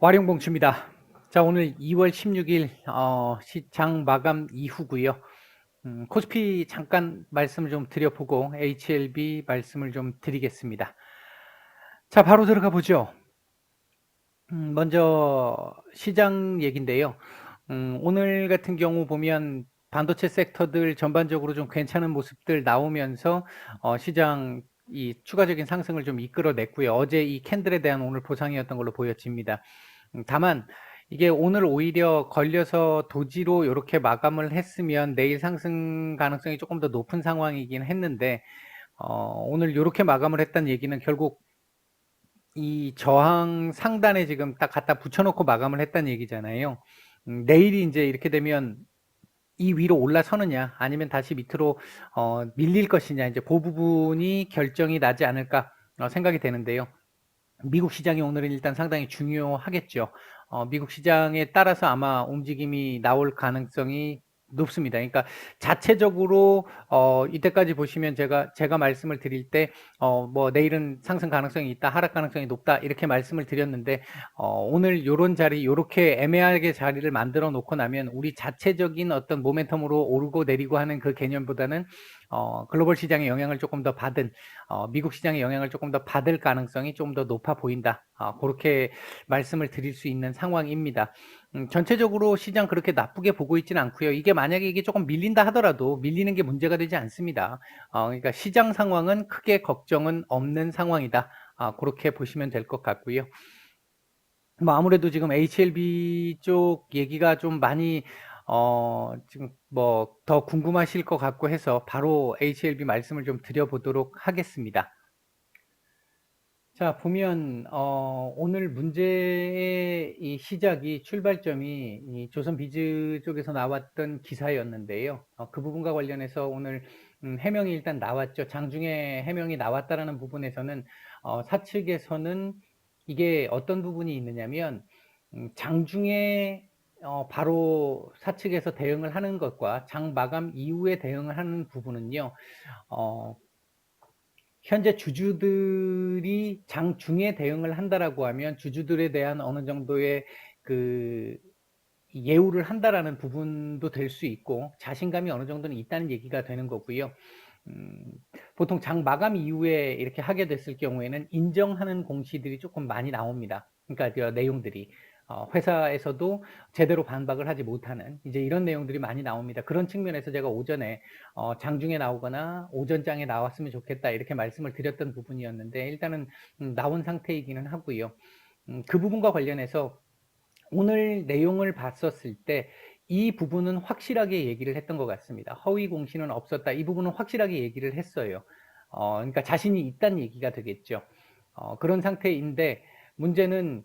와룡봉추입니다. 자, 오늘 2월 16일 시장 마감 이후고요. 코스피 잠깐 말씀을 좀 드려보고 HLB 말씀을 좀 드리겠습니다. 자, 바로 들어가 보죠. 먼저 시장 얘기인데요. 오늘 같은 경우 보면 반도체 섹터들 전반적으로 좀 괜찮은 모습들 나오면서 시장 이 추가적인 상승을 좀 이끌어냈고요. 어제 이 캔들에 대한 오늘 보상이었던 걸로 보여집니다. 다만 이게 오늘 오히려 걸려서 도지로 이렇게 마감을 했으면 내일 상승 가능성이 조금 더 높은 상황이긴 했는데 오늘 이렇게 마감을 했다는 얘기는 결국 이 저항 상단에 지금 딱 갖다 붙여놓고 마감을 했다는 얘기잖아요. 내일이 이제 이렇게 되면 이 위로 올라서느냐 아니면 다시 밑으로 밀릴 것이냐 이제 그 부분이 결정이 나지 않을까 생각이 되는데요. 미국 시장이 오늘은 일단 상당히 중요하겠죠. 미국 시장에 따라서 아마 움직임이 나올 가능성이 높습니다. 그러니까 자체적으로 이때까지 보시면 제가 말씀을 드릴 때 뭐 내일은 상승 가능성이 있다, 하락 가능성이 높다 이렇게 말씀을 드렸는데 오늘 요런 자리 요렇게 애매하게 자리를 만들어 놓고 나면 우리 자체적인 어떤 모멘텀으로 오르고 내리고 하는 그 개념보다는 글로벌 시장의 영향을 조금 더 받은 미국 시장의 영향을 조금 더 받을 가능성이 좀 더 높아 보인다. 그렇게 말씀을 드릴 수 있는 상황입니다. 전체적으로 시장 그렇게 나쁘게 보고 있지는 않고요. 이게 만약에 이게 조금 밀린다 하더라도 밀리는 게 문제가 되지 않습니다. 그러니까 시장 상황은 크게 걱정은 없는 상황이다. 그렇게 보시면 될 것 같고요. 뭐 아무래도 지금 HLB 쪽 얘기가 좀 많이 지금 뭐 더 궁금하실 것 같고 해서 바로 HLB 말씀을 좀 드려보도록 하겠습니다. 자, 보면 오늘 문제의 이 시작이 출발점이 이 조선비즈 쪽에서 나왔던 기사였는데요. 그 부분과 관련해서 오늘 해명이 일단 나왔죠. 장중에 해명이 나왔다라는 부분에서는 사측에서는 이게 어떤 부분이 있느냐면 장중에 바로 사측에서 대응을 하는 것과 장 마감 이후에 대응을 하는 부분은요. 어, 현재 주주들이 장중에 대응을 한다라고 하면 주주들에 대한 어느 정도의 그 예우를 한다라는 부분도 될 수 있고 자신감이 어느 정도는 있다는 얘기가 되는 거고요. 음, 보통 장 마감 이후에 이렇게 하게 됐을 경우에는 인정하는 공시들이 조금 많이 나옵니다. 그러니까 그 내용들이 회사에서도 제대로 반박을 하지 못하는 이제 이런 내용들이 많이 나옵니다. 그런 측면에서 제가 오전에 장중에 나오거나 오전장에 나왔으면 좋겠다 이렇게 말씀을 드렸던 부분이었는데 일단은 나온 상태이기는 하고요. 그 부분과 관련해서 오늘 내용을 봤었을 때 이 부분은 확실하게 얘기를 했던 것 같습니다. 허위 공시는 없었다. 이 부분은 확실하게 얘기를 했어요. 그러니까 자신이 있다는 얘기가 되겠죠. 그런 상태인데 문제는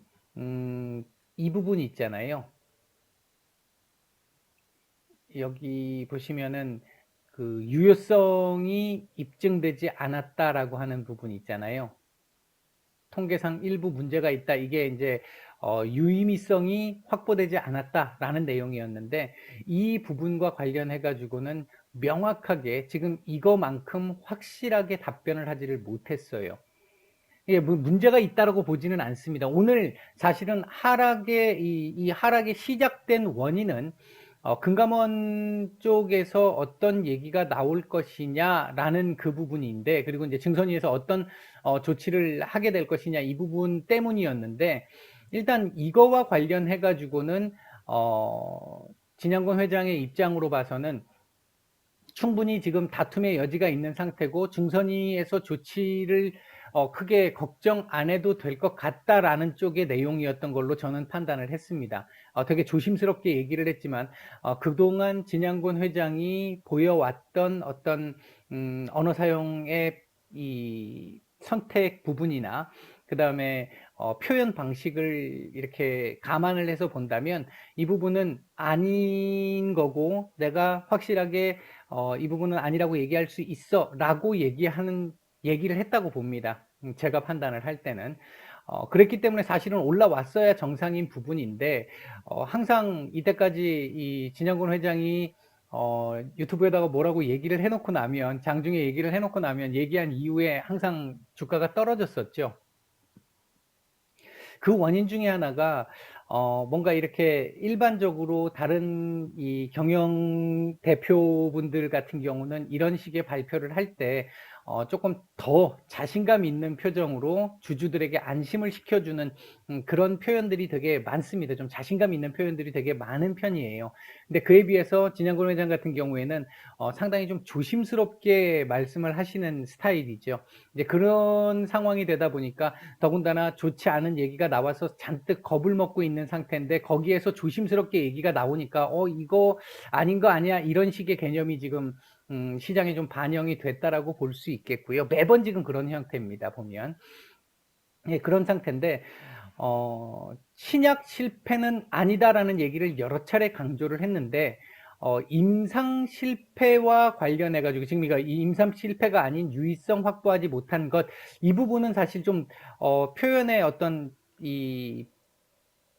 이 부분이 있잖아요. 여기 보시면은 그 유효성이 입증되지 않았다라고 하는 부분이 있잖아요. 통계상 일부 문제가 있다. 이게 이제 유의미성이 확보되지 않았다라는 내용이었는데 이 부분과 관련해 가지고는 명확하게 지금 이거만큼 확실하게 답변을 하지를 못했어요. 이게 문제가 있다라고 보지는 않습니다. 오늘 사실은 이 하락이 시작된 원인은 금감원 쪽에서 어떤 얘기가 나올 것이냐라는 그 부분인데, 그리고 이제 증선위에서 어떤 조치를 하게 될 것이냐 이 부분 때문이었는데, 일단 이거와 관련해 가지고는 진양권 회장의 입장으로 봐서는 충분히 지금 다툼의 여지가 있는 상태고 중선위에서 조치를 크게 걱정 안 해도 될 것 같다라는 쪽의 내용이었던 걸로 저는 판단을 했습니다. 되게 조심스럽게 얘기를 했지만 그동안 진양권 회장이 보여왔던 어떤 언어 사용의 이 선택 부분이나 그 다음에 표현 방식을 이렇게 감안을 해서 본다면 이 부분은 아닌 거고 내가 확실하게 이 부분은 아니라고 얘기할 수 있어 라고 얘기를 했다고 봅니다. 제가 판단을 할 때는 그랬기 때문에 사실은 올라왔어야 정상인 부분인데 항상 이때까지 이 진영근 회장이 유튜브에다가 뭐라고 얘기를 해놓고 나면 장중에 얘기를 해놓고 나면 얘기한 이후에 항상 주가가 떨어졌었죠. 그 원인 중에 하나가 뭔가 이렇게 일반적으로 다른 이 경영 대표분들 같은 경우는 이런 식의 발표를 할 때 조금 더 자신감 있는 표정으로 주주들에게 안심을 시켜주는 그런 표현들이 되게 많습니다. 좀 자신감 있는 표현들이 되게 많은 편이에요. 근데 그에 비해서 진양권 회장 같은 경우에는 상당히 좀 조심스럽게 말씀을 하시는 스타일이죠. 이제 그런 상황이 되다 보니까 더군다나 좋지 않은 얘기가 나와서 잔뜩 겁을 먹고 있는 상태인데 거기에서 조심스럽게 얘기가 나오니까 이거 아닌 거 아니야 이런 식의 개념이 지금 시장에 좀 반영이 됐다라고 볼 수 있겠고요. 매번 지금 그런 형태입니다. 보면 예, 그런 상태인데 신약 실패는 아니다라는 얘기를 여러 차례 강조를 했는데 임상 실패와 관련해 가지고 지금 이거 임상 실패가 아닌 유의성 확보하지 못한 것, 이 부분은 사실 좀 표현의 어떤 이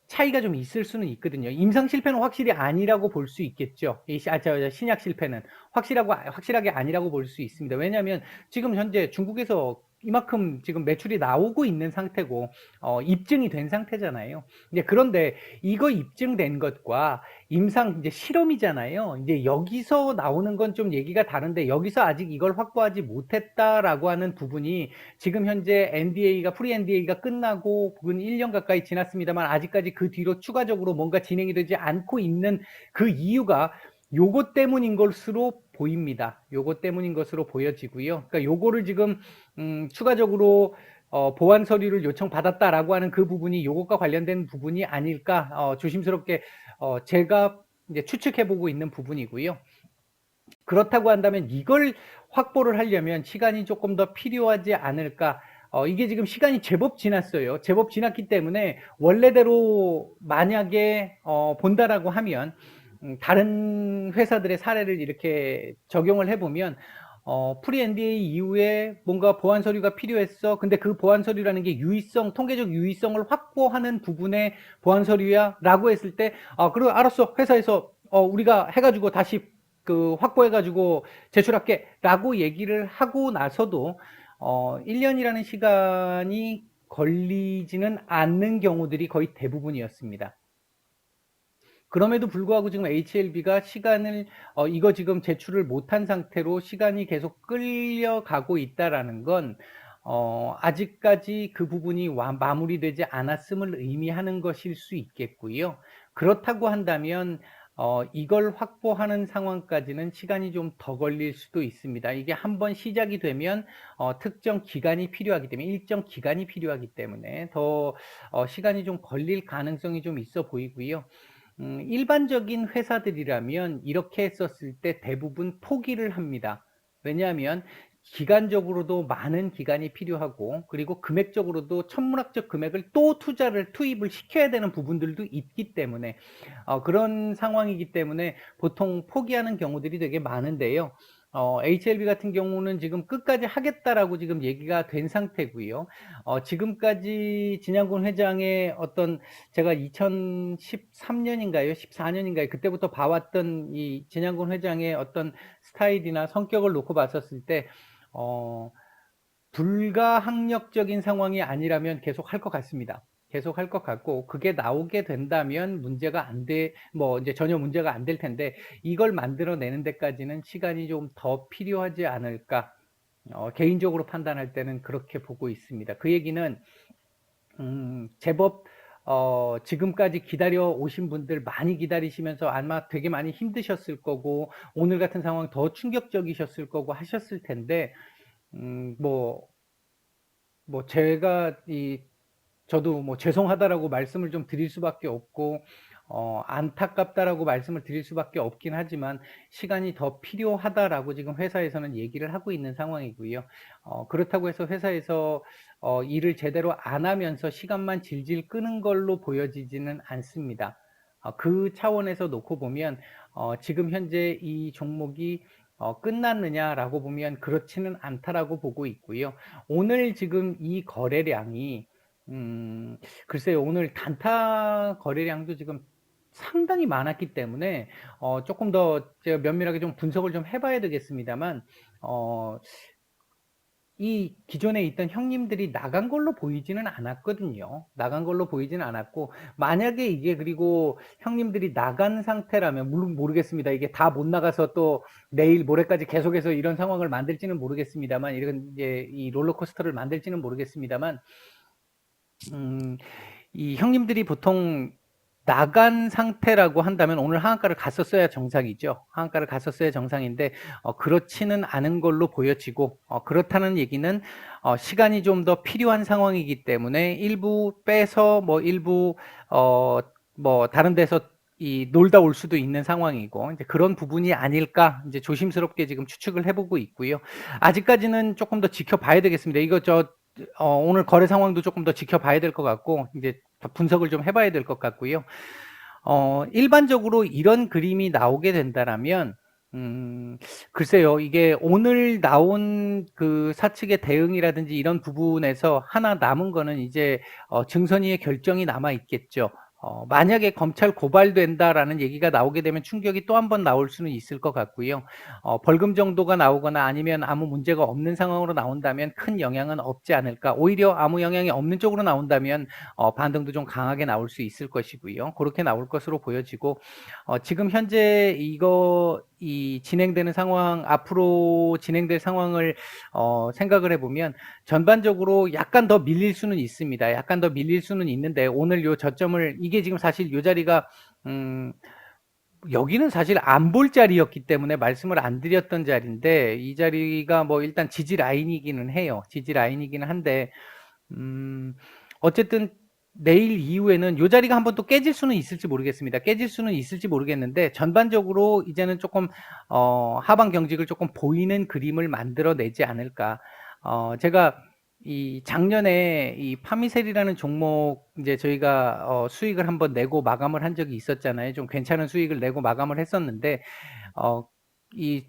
차이가 좀 있을 수는 있거든요. 임상 실패는 확실히 아니라고 볼 수 있겠죠. 신약 실패는 확실하게 아니라고 볼 수 있습니다. 왜냐하면 지금 현재 중국에서 이만큼 지금 매출이 나오고 있는 상태고 입증이 된 상태잖아요. 이제 그런데 이거 입증된 것과 임상 이제 실험이잖아요. 이제 여기서 나오는 건 좀 얘기가 다른데 여기서 아직 이걸 확보하지 못했다라고 하는 부분이 지금 현재 프리 NDA가 끝나고 근 1년 가까이 지났습니다만 아직까지 그 뒤로 추가적으로 뭔가 진행이 되지 않고 있는 그 이유가 요것 때문인 것으로 보입니다. 요것 때문인 것으로 보여지고요. 그러니까 요거를 지금 추가적으로 보완 서류를 요청받았다라고 하는 그 부분이 요것과 관련된 부분이 아닐까 조심스럽게 제가 이제 추측해보고 있는 부분이고요. 그렇다고 한다면 이걸 확보를 하려면 시간이 조금 더 필요하지 않을까. 이게 지금 시간이 제법 지났어요. 제법 지났기 때문에 원래대로 만약에 본다라고 하면 다른 회사들의 사례를 이렇게 적용을 해보면 프리 NDA 이후에 뭔가 보완 서류가 필요했어. 근데 그 보완 서류라는 게 통계적 유의성을 확보하는 부분의 보완 서류야 라고 했을 때 그래 알았어, 회사에서 우리가 해가지고 다시 확보해가지고 제출할게 라고 얘기를 하고 나서도 1년이라는 시간이 걸리지는 않는 경우들이 거의 대부분이었습니다. 그럼에도 불구하고 지금 HLB가 이거 지금 제출을 못한 상태로 시간이 계속 끌려가고 있다라는 건 아직까지 그 부분이 마무리되지 않았음을 의미하는 것일 수 있겠고요. 그렇다고 한다면 이걸 확보하는 상황까지는 시간이 좀 더 걸릴 수도 있습니다. 이게 한번 시작이 되면 특정 기간이 필요하기 때문에 일정 기간이 필요하기 때문에 더 시간이 좀 걸릴 가능성이 좀 있어 보이고요. 일반적인 회사들이라면 이렇게 했었을 때 대부분 포기를 합니다. 왜냐하면 기간적으로도 많은 기간이 필요하고 그리고 금액적으로도 천문학적 금액을 또 투입을 시켜야 되는 부분들도 있기 때문에 그런 상황이기 때문에 보통 포기하는 경우들이 되게 많은데요. HLB 같은 경우는 지금 끝까지 하겠다라고 지금 얘기가 된 상태고요. 지금까지 진양군 회장의 제가 2013년인가요? 14년인가요? 그때부터 봐왔던 이 진양군 회장의 어떤 스타일이나 성격을 놓고 봤었을 때, 불가항력적인 상황이 아니라면 계속 할 것 같습니다. 계속 할 것 같고, 그게 나오게 된다면 이제 전혀 문제가 안 될 텐데, 이걸 만들어내는 데까지는 시간이 좀 더 필요하지 않을까. 개인적으로 판단할 때는 그렇게 보고 있습니다. 그 얘기는, 제법 지금까지 기다려 오신 분들 많이 기다리시면서 아마 되게 많이 힘드셨을 거고 오늘 같은 상황 더 충격적이셨을 거고 하셨을 텐데 제가 저도 죄송하다라고 말씀을 좀 드릴 수밖에 없고 안타깝다라고 말씀을 드릴 수밖에 없긴 하지만 시간이 더 필요하다라고 지금 회사에서는 얘기를 하고 있는 상황이고요. 그렇다고 해서 회사에서 일을 제대로 안 하면서 시간만 질질 끄는 걸로 보여지지는 않습니다. 그 차원에서 놓고 보면 지금 현재 이 종목이 끝났느냐라고 보면 그렇지는 않다라고 보고 있고요. 오늘 지금 이 거래량이 글쎄요, 오늘 단타 거래량도 지금 상당히 많았기 때문에 조금 더 제가 면밀하게 좀 분석을 좀 해봐야 되겠습니다만 이 기존에 있던 형님들이 나간 걸로 보이지는 않았거든요. 나간 걸로 보이지는 않았고, 만약에 이게 그리고 형님들이 나간 상태라면, 물론 모르겠습니다. 이게 다 못 나가서 또 내일 모레까지 계속해서 이런 상황을 만들지는 모르겠습니다만, 이런 이제 이 롤러코스터를 만들지는 모르겠습니다만, 이 형님들이 보통 나간 상태라고 한다면 오늘 하한가를 갔었어야 정상이죠. 하한가를 갔었어야 정상인데 그렇지는 않은 걸로 보여지고, 그렇다는 얘기는 시간이 좀 더 필요한 상황이기 때문에 일부 빼서 뭐 일부 뭐 다른 데서 이 놀다 올 수도 있는 상황이고, 이제 그런 부분이 아닐까 이제 조심스럽게 지금 추측을 해보고 있고요. 아직까지는 조금 더 지켜봐야 되겠습니다. 이거 오늘 거래 상황도 조금 더 지켜봐야 될 것 같고, 이제 분석을 좀 해봐야 될 것 같고요. 일반적으로 이런 그림이 나오게 된다라면, 글쎄요, 이게 오늘 나온 그 사측의 대응이라든지 이런 부분에서 하나 남은 거는 이제 증선이의 결정이 남아 있겠죠. 만약에 검찰 고발된다라는 얘기가 나오게 되면 충격이 또 한 번 나올 수는 있을 것 같고요. 벌금 정도가 나오거나 아니면 아무 문제가 없는 상황으로 나온다면 큰 영향은 없지 않을까. 오히려 아무 영향이 없는 쪽으로 나온다면 반등도 좀 강하게 나올 수 있을 것이고요. 그렇게 나올 것으로 보여지고, 지금 현재 이 진행되는 상황, 앞으로 진행될 상황을 생각을 해보면 전반적으로 약간 더 밀릴 수는 있습니다. 약간 더 밀릴 수는 있는데, 오늘 요 저점을, 이게 지금 사실 요 자리가 여기는 사실 안 볼 자리였기 때문에 말씀을 안 드렸던 자리인데, 이 자리가 뭐 일단 지지 라인이기는 해요. 지지 라인이기는 한데, 어쨌든 내일 이후에는 요 자리가 한번 또 깨질 수는 있을지 모르겠습니다. 깨질 수는 있을지 모르겠는데, 전반적으로 이제는 조금 하방 경직을 조금 보이는 그림을 만들어내지 않을까. 제가 이 작년에 이 파미셀이라는 종목 이제 저희가 수익을 한번 내고 마감을 한 적이 있었잖아요. 좀 괜찮은 수익을 내고 마감을 했었는데, 이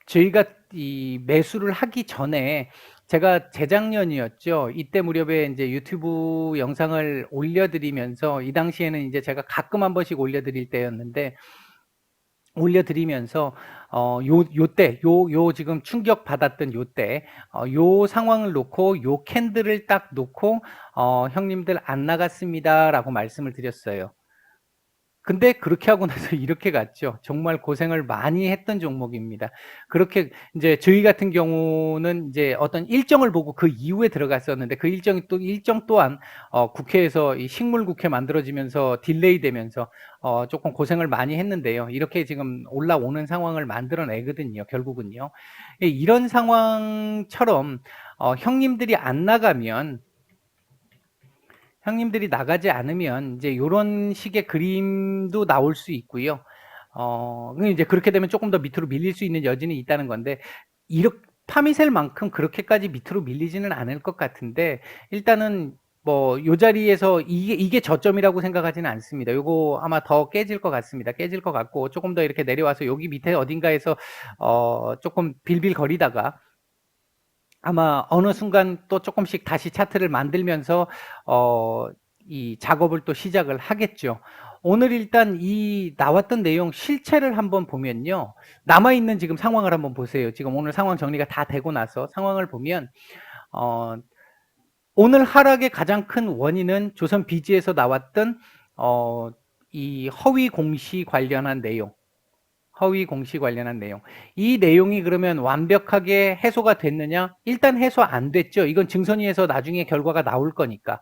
저희가 이 매수를 하기 전에, 제가 재작년이었죠. 이때 무렵에 이제 유튜브 영상을 올려드리면서, 이 당시에는 이제 제가 가끔 한 번씩 올려드릴 때였는데, 올려드리면서 요 지금 충격 받았던 요때 요 상황을 놓고 요 캔들을 딱 놓고 형님들 안 나갔습니다라고 말씀을 드렸어요. 근데 그렇게 하고 나서 이렇게 갔죠. 정말 고생을 많이 했던 종목입니다. 그렇게 이제 저희 같은 경우는 이제 어떤 일정을 보고 그 이후에 들어갔었는데, 그 일정 또한 국회에서 이 식물국회 만들어지면서 딜레이 되면서 조금 고생을 많이 했는데요. 이렇게 지금 올라오는 상황을 만들어내거든요. 결국은요. 이런 상황처럼 형님들이 안 나가면, 형님들이 나가지 않으면 이제 요런 식의 그림도 나올 수 있고요. 이제 그렇게 되면 조금 더 밑으로 밀릴 수 있는 여지는 있다는 건데, 이렇게 파미셀만큼 그렇게까지 밑으로 밀리지는 않을 것 같은데, 일단은 뭐 요 자리에서 이게 저점이라고 생각하지는 않습니다. 요거 아마 더 깨질 것 같습니다. 깨질 것 같고, 조금 더 이렇게 내려와서 여기 밑에 어딘가에서 조금 빌빌거리다가 아마 어느 순간 또 조금씩 다시 차트를 만들면서 이 작업을 또 시작을 하겠죠. 오늘 일단 이 나왔던 내용 실체를 한번 보면요. 남아있는 지금 상황을 한번 보세요. 지금 오늘 상황 정리가 다 되고 나서 상황을 보면, 오늘 하락의 가장 큰 원인은 조선 비지에서 나왔던 이 허위 공시 관련한 내용. 허위 공시 관련한 내용. 이 내용이 그러면 완벽하게 해소가 됐느냐? 일단 해소 안 됐죠. 이건 증선위에서 나중에 결과가 나올 거니까.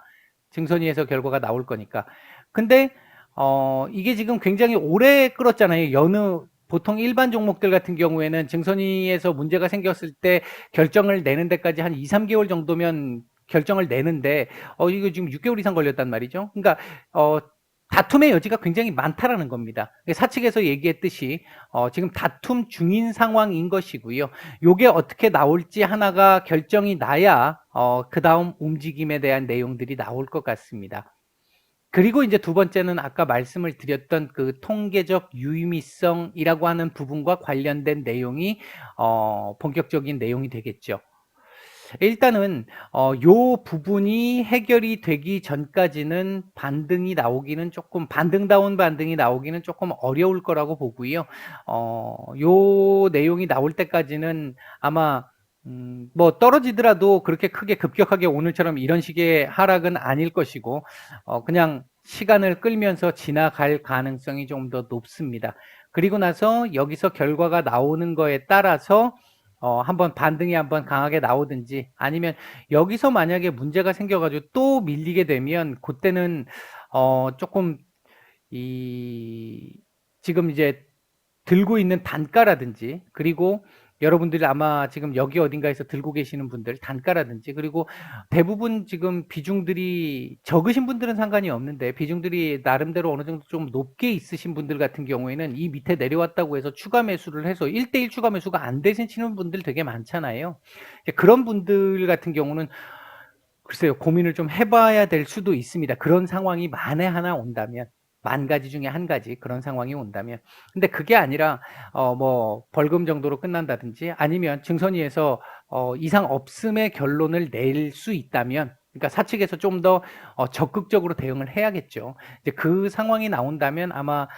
증선위에서 결과가 나올 거니까. 근데 이게 지금 굉장히 오래 끌었잖아요. 보통 일반 종목들 같은 경우에는 증선위에서 문제가 생겼을 때 결정을 내는 데까지 한 2, 3개월 정도면 결정을 내는데, 이거 지금 6개월 이상 걸렸단 말이죠. 그러니까 다툼의 여지가 굉장히 많다라는 겁니다. 사측에서 얘기했듯이 지금 다툼 중인 상황인 것이고요. 요게 어떻게 나올지 하나가 결정이 나야 그 다음 움직임에 대한 내용들이 나올 것 같습니다. 그리고 이제 두 번째는 아까 말씀을 드렸던 그 통계적 유의미성이라고 하는 부분과 관련된 내용이 본격적인 내용이 되겠죠. 일단은 요 부분이 해결이 되기 전까지는 반등다운 반등이 나오기는 조금 어려울 거라고 보고요. 요 내용이 나올 때까지는 아마 뭐 떨어지더라도 그렇게 크게 급격하게 오늘처럼 이런 식의 하락은 아닐 것이고, 그냥 시간을 끌면서 지나갈 가능성이 좀 더 높습니다. 그리고 나서 여기서 결과가 나오는 거에 따라서 한번 반등이 한번 강하게 나오든지, 아니면 여기서 만약에 문제가 생겨가지고 또 밀리게 되면 그때는 조금 이 지금 이제 들고 있는 단가라든지, 그리고 여러분들이 아마 지금 여기 어딘가에서 들고 계시는 분들 단가라든지, 그리고 대부분 지금 비중들이 적으신 분들은 상관이 없는데 비중들이 나름대로 어느 정도 좀 높게 있으신 분들 같은 경우에는 이 밑에 내려왔다고 해서 추가 매수를 해서 1대1 추가 매수가 안 되시는 분들 되게 많잖아요. 그런 분들 같은 경우는 글쎄요, 고민을 좀 해봐야 될 수도 있습니다. 그런 상황이 만에 하나 온다면, 만 가지 중에 한 가지 그런 상황이 온다면. 근데 그게 아니라 뭐 벌금 정도로 끝난다든지, 아니면 증선위에서 이상 없음의 결론을 낼 수 있다면, 그러니까 사측에서 좀 더 적극적으로 대응을 해야겠죠. 이제 그 상황이 나온다면 아마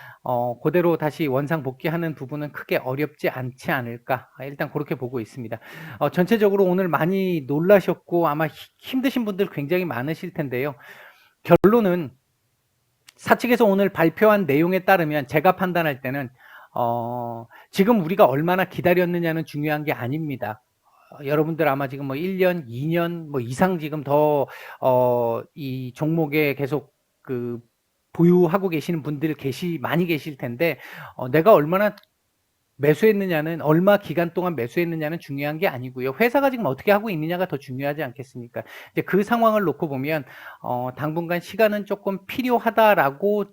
그대로 다시 원상 복귀하는 부분은 크게 어렵지 않지 않을까, 일단 그렇게 보고 있습니다. 전체적으로 오늘 많이 놀라셨고 아마 힘드신 분들 굉장히 많으실 텐데요. 결론은 사측에서 오늘 발표한 내용에 따르면 제가 판단할 때는 지금 우리가 얼마나 기다렸느냐는 중요한 게 아닙니다. 여러분들 아마 지금 뭐 1년, 2년 뭐 이상 지금 더 이 종목에 계속 그 보유하고 계시는 분들 많이 계실 텐데, 내가 얼마나 매수했느냐는, 얼마 기간 동안 매수했느냐는 중요한 게 아니고요. 회사가 지금 어떻게 하고 있느냐가 더 중요하지 않겠습니까? 이제 그 상황을 놓고 보면 당분간 시간은 조금 필요하다라고,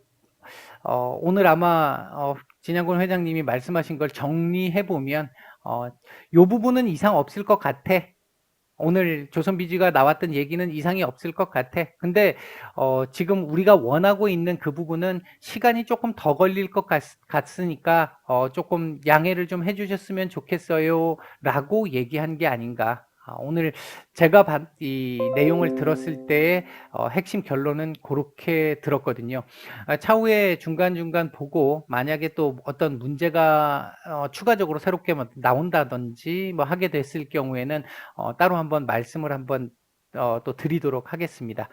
오늘 아마 진양권 회장님이 말씀하신 걸 정리해 보면 요 부분은 이상 없을 것 같아. 오늘 조선비즈가 나왔던 얘기는 이상이 없을 것 같아. 근데 지금 우리가 원하고 있는 그 부분은 시간이 조금 더 걸릴 것 같으니까 조금 양해를 좀 해주셨으면 좋겠어요 라고 얘기한 게 아닌가. 오늘 제가 이 내용을 들었을 때의 핵심 결론은 그렇게 들었거든요. 차후에 중간중간 보고 만약에 또 어떤 문제가 추가적으로 새롭게 나온다든지 뭐 하게 됐을 경우에는 따로 한번 말씀을 한번 또 드리도록 하겠습니다.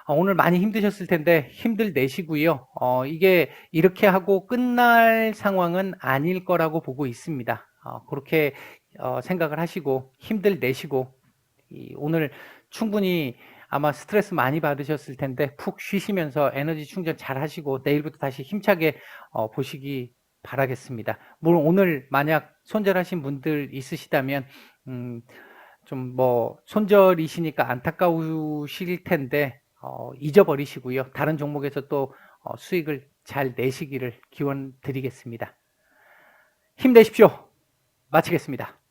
오늘 많이 힘드셨을 텐데 힘들 내시고요. 이게 이렇게 하고 끝날 상황은 아닐 거라고 보고 있습니다. 그렇게 생각을 하시고 힘들 내시고, 오늘 충분히 아마 스트레스 많이 받으셨을 텐데 푹 쉬시면서 에너지 충전 잘 하시고 내일부터 다시 힘차게 보시기 바라겠습니다. 물론 오늘 만약 손절하신 분들 있으시다면 좀 뭐 손절이시니까 안타까우실 텐데 잊어버리시고요. 다른 종목에서 또 수익을 잘 내시기를 기원 드리겠습니다. 힘내십시오. 마치겠습니다.